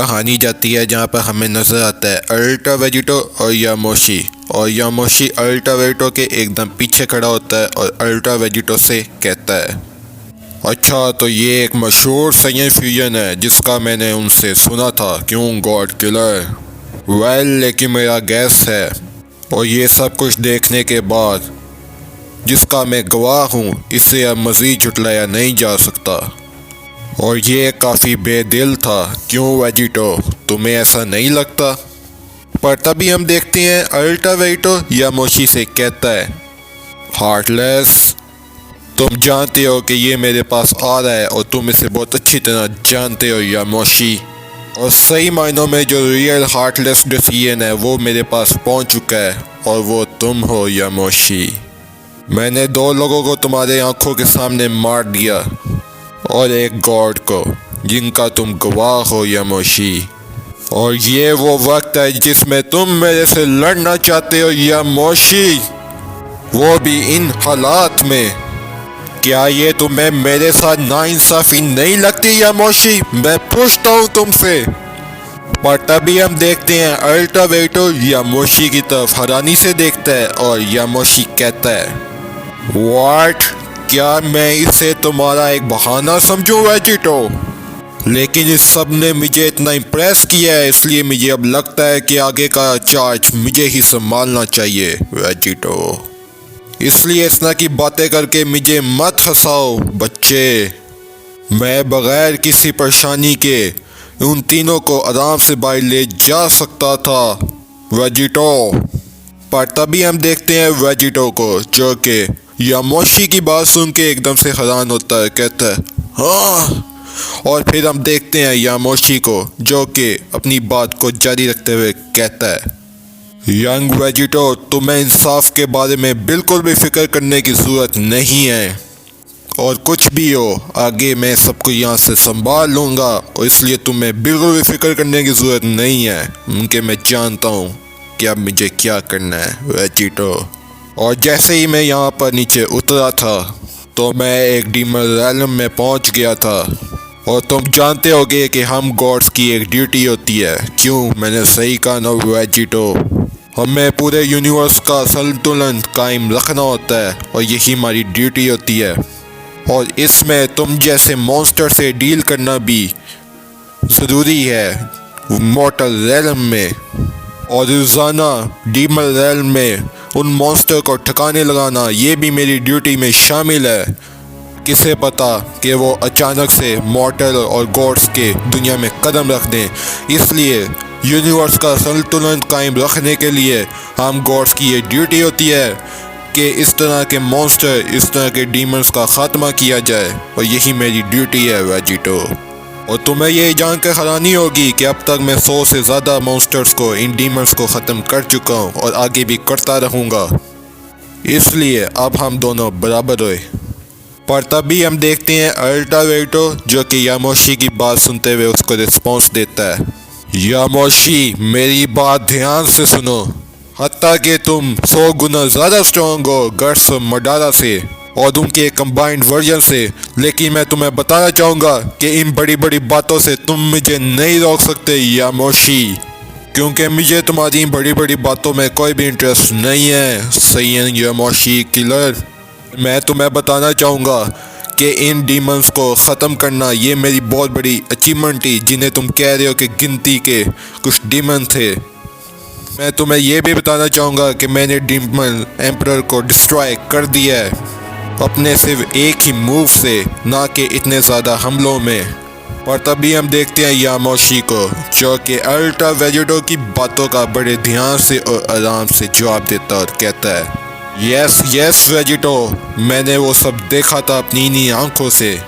कहानी जाती है जहाँ पर हमें नज़र आता है अल्ट्रा वेजिटो और यामोशी अल्ट्रा वेजिटो के एकदम पीछे खड़ा होता है और अल्ट्रा वेजिटो से कहता है, अच्छा तो ये एक मशहूर साइंस फ्यूजन है जिसका मैंने उनसे सुना था, क्यों गॉड किलर? वेल लेकिन मेरा गैस है और ये सब कुछ देखने के बाद जिसका मैं गवाह हूँ इससे अब मज़ीद झुटलाया नहीं जा सकता और ये काफ़ी बेदिल था, क्यों वेजिटो? तुम्हें ऐसा नहीं लगता? पर तभी हम देखते हैं अल्ट्रा वेजिटो यामोशी से कहता है, हार्टलेस, तुम जानते हो कि ये मेरे पास आ रहा है और तुम इसे बहुत अच्छी तरह जानते हो यामोशी, और सही मायनों में जो रियल हार्टलेस डिसीजन है वो मेरे पास पहुंच चुका है और वो तुम हो यामोशी। मैंने 2 लोगों को तुम्हारे आंखों के सामने मार दिया और एक गॉड को जिनका तुम गवाह हो यामोशी, और ये वो वक्त है जिसमें तुम मेरे से लड़ना चाहते हो यामोशी, वो भी इन हालात में। क्या ये तुम्हें मेरे साथ नाइंसाफी नहीं लगती यामोशी? मैं पूछता हूँ तुमसे। पर तभी हम देखते हैं अल्ट्रा वेजिटो यामोशी की तरफ हैरानी से देखता है और यामोशी कहता है, व्हाट? क्या मैं इसे तुम्हारा एक बहाना समझूं वेजिटो? लेकिन इस सब ने मुझे इतना इम्प्रेस किया है इसलिए मुझे अब लगता है कि आगे का चार्ज मुझे ही संभालना चाहिए वेजिटो। इसलिए इस तरह की बातें करके मुझे मत हंसाओ बच्चे। मैं बगैर किसी परेशानी के उन तीनों को आराम से बाहर ले जा सकता था वेजिटो। पर तभी हम देखते हैं वेजिटो को जो कि यामोशी की बात सुन के एकदम से हैरान होता है, कहता है हाँ, और फिर हम देखते हैं यामोशी को जो कि अपनी बात को जारी रखते हुए कहता है, यंग वेजिटो, तुम्हें इंसाफ के बारे में बिल्कुल भी फिक्र करने की ज़रूरत नहीं है, और कुछ भी हो आगे मैं सबको यहाँ से संभाल लूँगा और इसलिए तुम्हें बिल्कुल भी फिक्र करने की ज़रूरत नहीं है, क्योंकि मैं जानता हूँ कि अब मुझे क्या करना है वेजिटो। और जैसे ही मैं यहाँ पर नीचे उतरा था तो मैं एक डीमन रैलम में पहुँच गया था, और तुम जानते होगे कि हम गॉड्स की एक ड्यूटी होती है, क्यों? मैंने सही कहा ना वेजिटो? हमें पूरे यूनिवर्स का संतुलन कायम रखना होता है और यही हमारी ड्यूटी होती है, और इसमें तुम जैसे मॉन्स्टर से डील करना भी ज़रूरी है मॉर्टल रेलम में, और रोज़ाना डीमन रेलम में उन मॉन्स्टर को ठिकाने लगाना ये भी मेरी ड्यूटी में शामिल है। किसे पता कि वो अचानक से मॉर्टल और गॉड्स के दुनिया में कदम रख दें। इसलिए यूनिवर्स का संतुलन कायम रखने के लिए हम गॉड्स की ये ड्यूटी होती है कि इस तरह के मॉन्स्टर, इस तरह के डीमंस का ख़ात्मा किया जाए, और यही मेरी ड्यूटी है वेजिटो। और तुम्हें ये जानकर हैरानी होगी कि अब तक मैं 100 से ज़्यादा मॉन्स्टर्स को, इन डीमंस को ख़त्म कर चुका हूँ और आगे भी करता रहूँगा, इसलिए अब हम दोनों बराबर हुए। पर तभी हम देखते हैं अल्ट्रा वेजिटो जो कि यामोशी की बात सुनते हुए उसको रिस्पॉन्स देता है, यामोशी मेरी बात ध्यान से सुनो, हत्ता कि तुम 100 गुना ज़्यादा स्ट्रॉन्ग हो गर्स और मडारा से और उनके कंबाइंड वर्जन से, लेकिन मैं तुम्हें बताना चाहूँगा कि इन बड़ी बड़ी बातों से तुम मुझे नहीं रोक सकते यामोशी, क्योंकि मुझे तुम्हारी बड़ी बड़ी बातों में कोई भी इंटरेस्ट नहीं है सही यामोशी किलर। मैं तुम्हें बताना चाहूँगा कि इन डीमंस को ख़त्म करना ये मेरी बहुत बड़ी अचीवमेंट थी, जिन्हें तुम कह रहे हो कि गिनती के कुछ डीमन थे। मैं तुम्हें ये भी बताना चाहूँगा कि मैंने डीमन एम्परर को डिस्ट्रॉय कर दिया है अपने सिर्फ एक ही मूव से, ना कि इतने ज़्यादा हमलों में। पर तभी हम देखते हैं यामोशी को जो कि अल्ट्रा वेजिटो की बातों का बड़े ध्यान से और आराम से जवाब देता और कहता है, यस वेजिटो, मैंने वो सब देखा था अपनी इन्हीं आंखों से।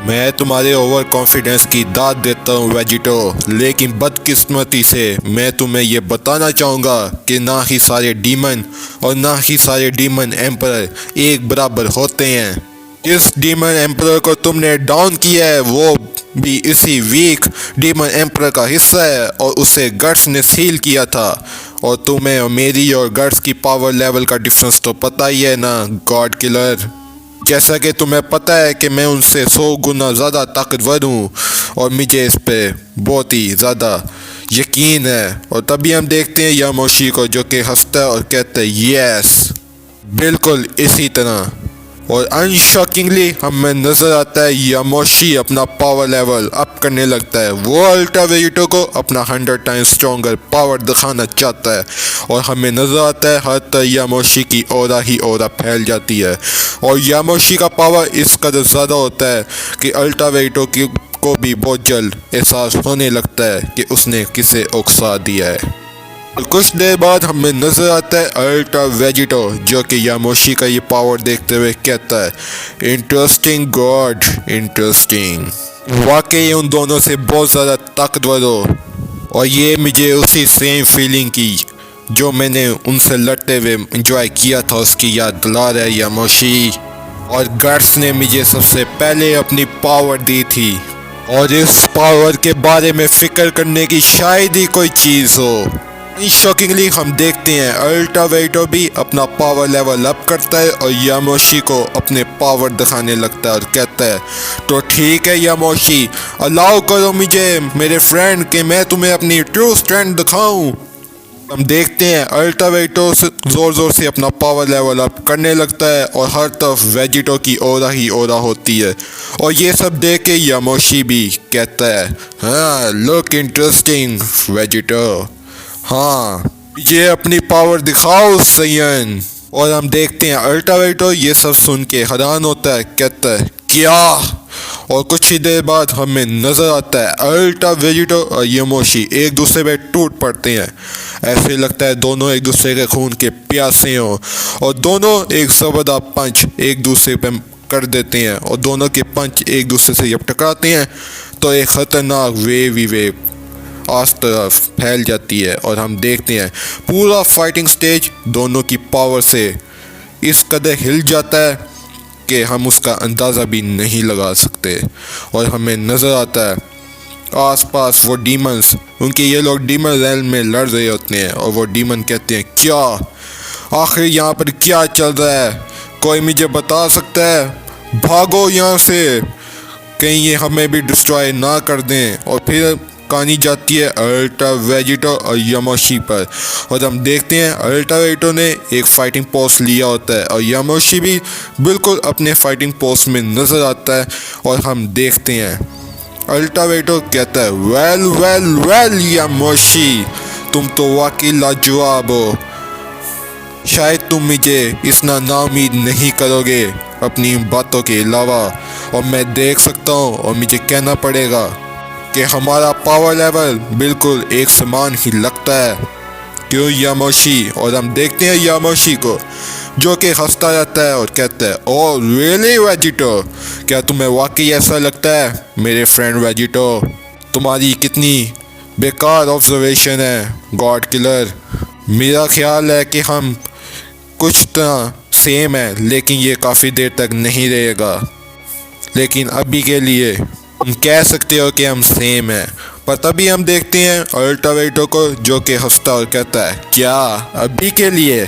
मैं तुम्हारे ओवर कॉन्फिडेंस की दाद देता हूँ वेजिटो, लेकिन बदकिस्मती से मैं तुम्हें ये बताना चाहूँगा कि ना ही सारे डीमन और ना ही सारे डीमन एम्परर एक बराबर होते हैं। जिस डीमन एम्परर को तुमने डाउन किया है वो भी इसी वीक डीमन एम्परर का हिस्सा है और उसे गट्स ने सील किया था, और तुम्हें और मेरी और गट्स की पावर लेवल का डिफरेंस तो पता ही है ना गॉड किलर। जैसा कि तुम्हें पता है कि मैं उनसे 100 गुना ज़्यादा ताकतवर हूँ और मुझे इस पे बहुत ही ज़्यादा यकीन है। और तभी हम देखते हैं यामोशी को जो कि हंसता है और कहता है यस, बिल्कुल इसी तरह। और अनशॉकिंगली हमें नज़र आता है यामोशी अपना पावर लेवल अप करने लगता है। वो अल्ट्रा वेजिटो को अपना 100 टाइम्स स्ट्रॉन्गर पावर दिखाना चाहता है और हमें नज़र आता है हर तरह यामोशी की ऑरा ही ऑरा फैल जाती है। और यामोशी का पावर इस कदर ज़्यादा होता है कि अल्ट्रा वेजिटो को भी बहुत जल्द एहसास होने लगता है कि उसने किसे उकसा दिया है। और कुछ देर बाद हमें नजर आता है अल्ट्रा वेजिटो जो कि यामोशी का ये पावर देखते हुए कहता है इंटरेस्टिंग गॉड, इंटरेस्टिंग। वाकई उन दोनों से बहुत ज़्यादा ताकतवर हो। और ये मुझे उसी सेम फीलिंग की जो मैंने उनसे लड़ते हुए इंजॉय किया था उसकी याद दिला रहा है यामोशी। और गट्स ने मुझे सबसे पहले अपनी पावर दी थी और इस पावर के बारे में फिक्र करने की शायद ही कोई चीज़ हो। शॉकिंगली हम देखते हैं अल्ट्रा वेजिटो भी अपना पावर लेवल अप करता है और यामोशी को अपने पावर दिखाने लगता है और कहता है तो ठीक है यामोशी, अलाउ करो मुझे मेरे फ्रेंड कि मैं तुम्हें अपनी ट्रू स्ट्रेंथ दिखाऊं। हम देखते हैं अल्ट्रा वेजिटो ज़ोर ज़ोर से अपना पावर लेवल अप करने लगता है और हर तरफ वेजिटो की ऑरा ही ऑरा होती है। और ये सब देख के यामोशी भी कहता है हाँ लुक इंटरेस्टिंग वेजिटो, हाँ ये अपनी पावर दिखाओ सयन। और हम देखते हैं अल्ट्रा वेजिटो ये सब सुन के हैरान होता है, कहता है क्या। और कुछ ही देर बाद हमें नज़र आता है अल्ट्रा वेजिटो और यामोशी एक दूसरे पे टूट पड़ते हैं। ऐसे लगता है दोनों एक दूसरे के खून के प्यासे हों और दोनों एक ज़बरदस्त पंच एक दूसरे पे कर देते हैं। और दोनों के पंच एक दूसरे से जब टकराते हैं तो एक ख़तरनाक वेव ही वेव आस तरफ फैल जाती है। और हम देखते हैं पूरा फाइटिंग स्टेज दोनों की पावर से इस कदर हिल जाता है कि हम उसका अंदाज़ा भी नहीं लगा सकते। और हमें नज़र आता है आसपास वो डीमंस, उनके ये लोग डीमन रेल में लड़ रहे होते हैं और वो डीमन कहते हैं क्या आखिर यहाँ पर क्या चल रहा है, कोई मुझे बता सकता है, भागो यहाँ से कहीं ये हमें भी डिस्ट्रॉय ना कर दें। और फिर कहानी जाती है अल्ट्रा वेजिटो और यामोशी पर और हम देखते हैं अल्ट्रा वेजिटो ने एक फाइटिंग पोस्ट लिया होता है और यामोशी भी बिल्कुल अपने फाइटिंग पोस्ट में नज़र आता है। और हम देखते हैं अल्ट्रा वेजिटो कहता है वेल वेल वेल यामोशी, तुम तो वाकई लाजवाब हो, शायद तुम मुझे इतना नाउम्मीद नहीं करोगे अपनी बातों के अलावा। और मैं देख सकता हूँ और मुझे कहना पड़ेगा कि हमारा पावर लेवल बिल्कुल एक समान ही लगता है, क्यों यामोशी। और हम देखते हैं यामोशी को जो कि हंसता रहता है और कहता है ओह रियली वेजिटो, क्या तुम्हें वाकई ऐसा लगता है मेरे फ्रेंड वेजिटो, तुम्हारी कितनी बेकार ऑब्जर्वेशन है गॉड किलर। मेरा ख्याल है कि हम कुछ तरह सेम है लेकिन ये काफ़ी देर तक नहीं रहेगा, लेकिन अभी के लिए तुम कह सकते हो कि हम सेम हैं। पर तभी हम देखते हैं अल्ट्रा वेजिटो को जो कि हंसता और कहता है क्या अभी के लिए,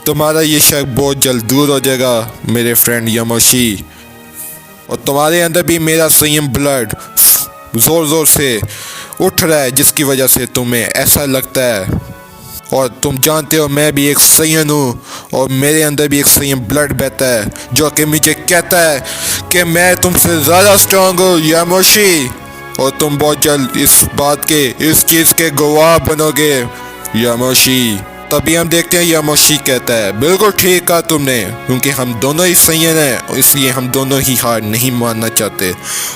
तुम्हारा ये शक बहुत जल्द दूर हो जाएगा मेरे फ्रेंड यामोशी। और तुम्हारे अंदर भी मेरा संयम ब्लड ज़ोर ज़ोर से उठ रहा है जिसकी वजह से तुम्हें ऐसा लगता है। और तुम जानते हो मैं भी एक सयन हूँ और मेरे अंदर भी एक संयम ब्लड बहता है जो कि मुझे कहता है कि मैं तुमसे ज़्यादा स्ट्रांग हूँ यामोशी। और तुम बहुत जल्द इस बात के इस चीज़ के गवाह बनोगे यामोशी। तभी हम देखते हैं यामोशी कहता है बिल्कुल ठीक कहा तुमने, क्योंकि हम दोनों ही सयन हैं इसलिए हम दोनों ही हार नहीं मानना चाहते।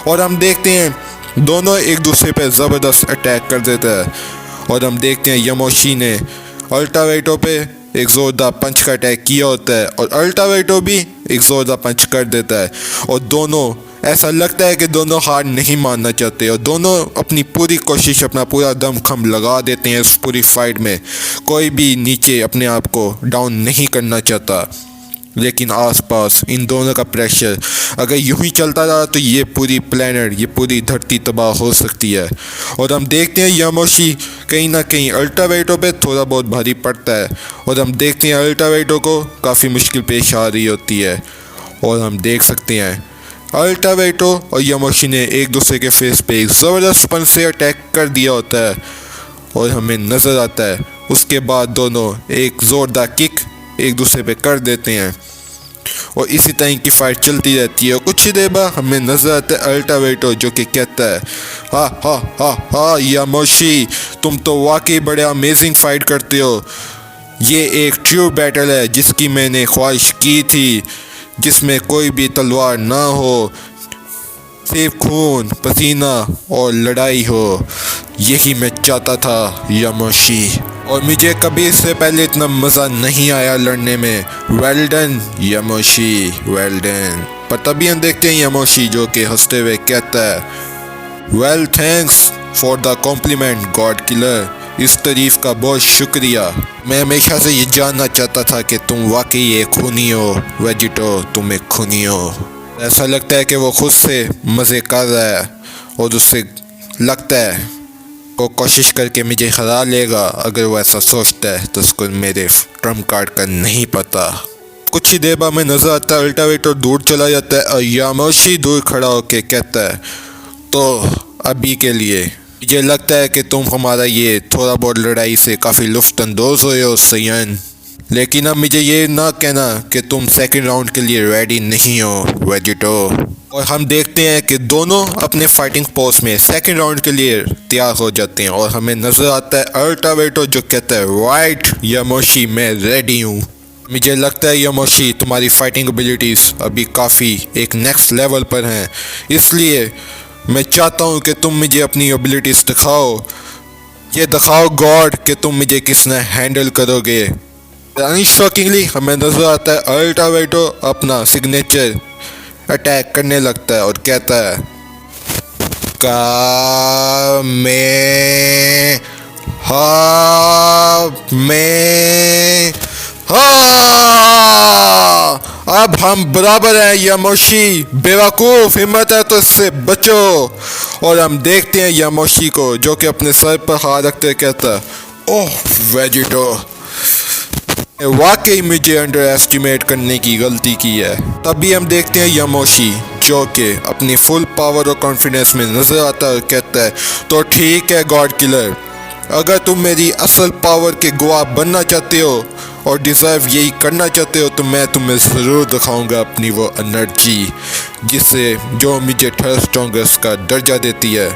और हम देखते हैं दोनों एक दूसरे पर ज़बरदस्त अटैक कर देते हैं। और हम देखते हैं यामोशी ने अल्ट्रा वेजिटो पे एक ज़ोरदार पंच का अटैक किया होता है और अल्ट्रा वेजिटो भी एक ज़ोरदार पंच कर देता है। और दोनों ऐसा लगता है कि दोनों हार नहीं मानना चाहते और दोनों अपनी पूरी कोशिश अपना पूरा दमखम लगा देते हैं इस पूरी फाइट में। कोई भी नीचे अपने आप को डाउन नहीं करना चाहता, लेकिन आसपास इन दोनों का प्रेशर अगर यूं ही चलता रहा तो ये पूरी प्लेनेट, ये पूरी धरती तबाह हो सकती है। और हम देखते हैं यामोशी कहीं ना कहीं अल्ट्रा वेजिटो पे थोड़ा बहुत भारी पड़ता है और हम देखते हैं अल्ट्रा वेजिटो को काफ़ी मुश्किल पेश आ रही होती है। और हम देख सकते हैं अल्टा वेटो और यामोशी ने एक दूसरे के फेस पे एक ज़बरदस्त पंच से अटैक कर दिया होता है और हमें नज़र आता है उसके बाद दोनों एक ज़ोरदार किक एक दूसरे पे कर देते हैं और इसी तरह की फाइट चलती रहती है और कुछ ही देर बाद हमें नजर आता है अल्टा वेटो जो कि कहता है हा हा हा हा यामोशी, तुम तो वाकई बड़े अमेजिंग फाइट करते हो। ये एक ट्रू बैटल है जिसकी मैंने ख्वाहिश की थी, जिसमें कोई भी तलवार ना हो, सिर्फ खून पसीना और लड़ाई हो। यही मैं चाहता था यामोशी, और मुझे कभी इससे पहले इतना मज़ा नहीं आया लड़ने में। वेल डन यामोशी, वेल डन। पर तभी हम देखते हैं यामोशी जो कि हंसते हुए कहता है well thanks for the compliment god killer, इस तारीफ का बहुत शुक्रिया। मैं हमेशा से ये जानना चाहता था कि तुम वाकई एक खूनी हो वेजिटो, तुम एक खूनी हो। ऐसा लगता है कि वो खुद से मज़े कर रहा है और उससे लगता है वो कोशिश करके मुझे हरा लेगा। अगर वो ऐसा सोचता है तो उसको मेरे ट्रम्प कार्ड का नहीं पता। कुछ ही देर बाद में नजर आता है अल्टा वेटो दूर चला जाता है और यामोशी दूर खड़ा होकर कहता है तो अभी के लिए मुझे लगता है कि तुम हमारा ये थोड़ा बहुत लड़ाई से काफ़ी लुफ्तंदोज हुए हो सयान, लेकिन अब मुझे ये ना कहना कि तुम सेकंड राउंड के लिए रेडी नहीं हो वेजिटो। और हम देखते हैं कि दोनों अपने फाइटिंग पोस्ट में सेकंड राउंड के लिए तैयार हो जाते हैं और हमें नजर आता है अल्टा वेटो जो कहता है राइट यामोशी, मैं रेडी हूँ। मुझे लगता है यामोशी तुम्हारी फाइटिंग एबिलिटीज़ अभी काफ़ी एक नेक्स्ट लेवल पर हैं, इसलिए मैं चाहता हूँ कि तुम मुझे अपनी एबिलिटीज़ दिखाओ। ये दिखाओ गॉड कि तुम मुझे किस तरह हैंडल करोगे। अनशॉकिंगली हमें नजर आता है अल्टा वेटो अपना सिग्नेचर अटैक करने लगता है और कहता है का मैं अब हम बराबर हैं यामोशी, बेवकूफ़, हिम्मत है तो इससे बचो। और हम देखते हैं यामोशी को जो कि अपने सर पर हाथ रखते कहता है ओह वेजिटो, वाकई मुझे अंडर एस्टिमेट करने की गलती की है। तभी हम देखते हैं यामोशी जो कि अपनी फुल पावर और कॉन्फिडेंस में नजर आता है और कहता है तो ठीक है गॉड किलर, अगर तुम मेरी असल पावर के गवाह बनना चाहते हो और डिज़र्व यही करना चाहते हो तो मैं तुम्हें ज़रूर दिखाऊंगा अपनी वो एनर्जी जिससे जो मुझे थर्ड स्ट्रॉन्गेस्ट का दर्जा देती है।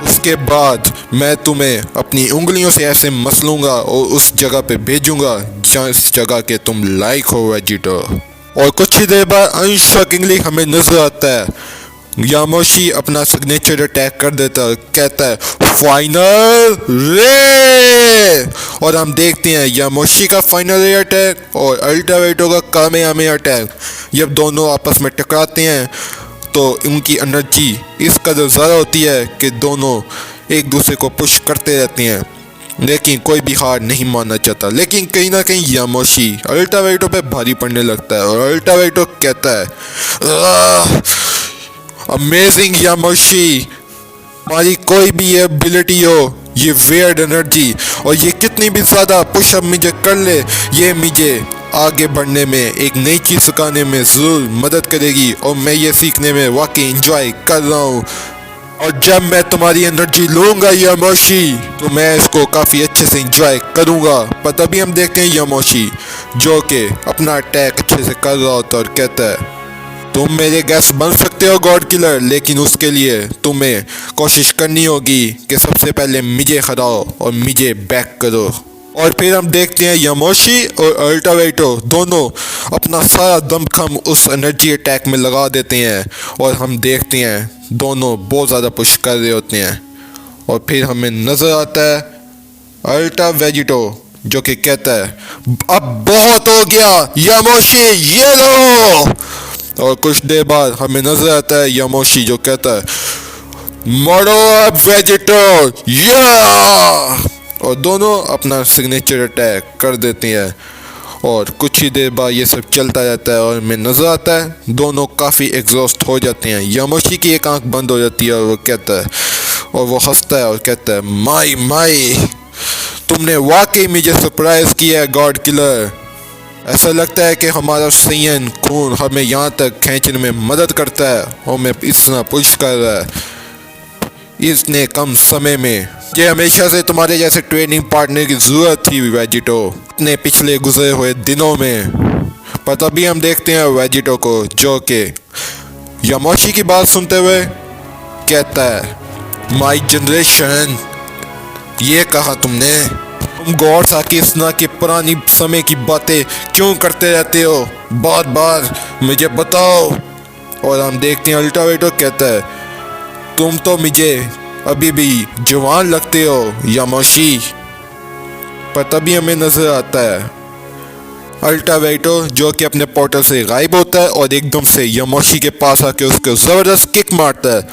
उसके बाद मैं तुम्हें अपनी उंगलियों से ऐसे मसलूंगा और उस जगह पे भेजूंगा जिस जगह के तुम लायक हो वेजिटो। और कुछ ही देर बाद अनशॉकिंगली हमें नजर आता है यामोशी अपना सिग्नेचर अटैक कर देता है, कहता है फाइनल रे, और हम देखते हैं यामोशी का फाइनल रे अटैक और अल्टा वेटो का कामेयामे अटैक। जब दोनों आपस में टकराते हैं तो उनकी एनर्जी इस कदर ज़्यादा होती है कि दोनों एक दूसरे को पुश करते रहते हैं, लेकिन कोई भी हार नहीं मानना चाहता। लेकिन कहीं ना कहीं यामोशी अल्टा वेटो पे भारी पड़ने लगता है और अल्टा वेटो कहता है अमेजिंग यामोशी, हमारी कोई भी एबिलिटी हो, ये वेयर्ड एनर्जी और ये कितनी भी ज़्यादा पुशअप मुझे कर ले, ये मुझे आगे बढ़ने में एक नई चीज़ सिखाने में ज़रूर मदद करेगी और मैं ये सीखने में वाकई इंजॉय कर रहा हूँ। और जब मैं तुम्हारी एनर्जी लूँगा यामोशी तो मैं इसको काफ़ी अच्छे से इंजॉय करूँगा। पर तभी हम देखते हैं यामोशी जो कि अपना अटैक अच्छे से कर रहा होता है और कहता है तुम मेरे गेस्ट बन सकते हो गॉड किलर, लेकिन उसके लिए तुम्हें कोशिश करनी होगी कि सबसे पहले मुझे हराओ और मुझे बैक करो। और फिर हम देखते हैं यामोशी और अल्टा वेटो दोनों अपना सारा दमखम उस एनर्जी अटैक में लगा देते हैं और हम देखते हैं दोनों बहुत ज़्यादा पुश कर रहे होते हैं। और फिर हमें नज़र आता है अल्टा वेजिटो जो कि कहता है अब बहुत हो गया यामोशी, ये लो। और कुछ देर बाद हमें नजर आता है यामोशी जो कहता है मरो अब वेजिटो, या, और दोनों अपना सिग्नेचर अटैक कर देते हैं। और कुछ ही देर बाद ये सब चलता रहता है और हमें नजर आता है दोनों काफ़ी एग्जॉस्ट हो जाते हैं। यामोशी की एक आंख बंद हो जाती है और वो कहता है और वो हंसता है और कहता है माई तुमने वाकई मुझे सरप्राइज किया है गॉड किलर, ऐसा लगता है कि हमारा संयन खून हमें यहाँ तक खींचने में मदद करता है और हमें इतना पुश कर रहा है इसने कम समय में। ये हमेशा से तुम्हारे जैसे ट्रेनिंग पार्टनर की ज़रूरत थी वेजिटो, इतने पिछले गुजरे हुए दिनों में। पर तभी हम देखते हैं वेजिटो को जो कि यामोशी की बात सुनते हुए कहता है, माई जनरेशन, ये कहा तुमने? तुम गौर साकिस्ना की पुरानी समय की बातें क्यों करते रहते हो? बार बार मुझे बताओ। और हम देखते हैं अल्टा वेजिटो कहता है, तुम तो मुझे अभी भी जवान लगते हो यामोशी। पर तभी हमें नजर आता है अल्टा वेजिटो जो कि अपने पोर्टल से गायब होता है और एकदम से यामोशी के पास आके उसको ज़बरदस्त किक मारता है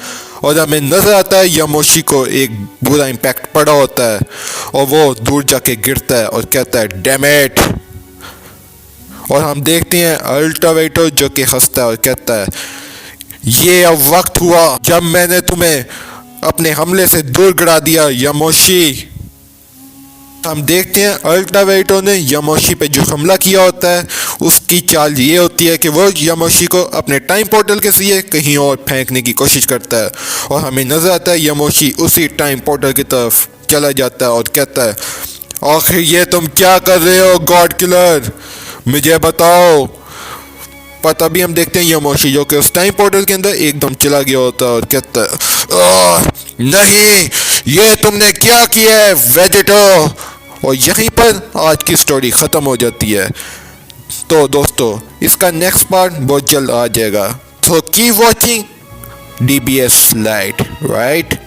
और हमें नजर आता है यामोशी को एक बुरा इम्पैक्ट पड़ा होता है और वो दूर जाके गिरता है और कहता है डैम इट। और हम देखते हैं अल्टा वेजिटो जो कि हंसता है और कहता है, ये अब वक्त हुआ जब मैंने तुम्हें अपने हमले से दूर गिरा दिया यामोशी। हम देखते हैं अल्टा वेजिटो ने यामोशी पे जो हमला किया होता है उसकी चाल ये होती है कि वो यामोशी को अपने टाइम पोर्टल के जरिए कहीं और फेंकने की कोशिश करता है और हमें नजर आता है यामोशी उसी टाइम पोर्टल की तरफ चला जाता है और कहता है, आखिर ये तुम क्या कर रहे हो गॉड किलर, मुझे बताओ। पर तभी हम देखते हैं यामोशी जो कि उस टाइम पोर्टल के अंदर एकदम चला गया होता है और कहता है, नहीं, ये तुमने क्या किया है वेजिटो। और यहीं पर आज की स्टोरी ख़त्म हो जाती है। तो दोस्तों इसका नेक्स्ट पार्ट बहुत जल्द आ जाएगा, तो keep watching DBS light, right.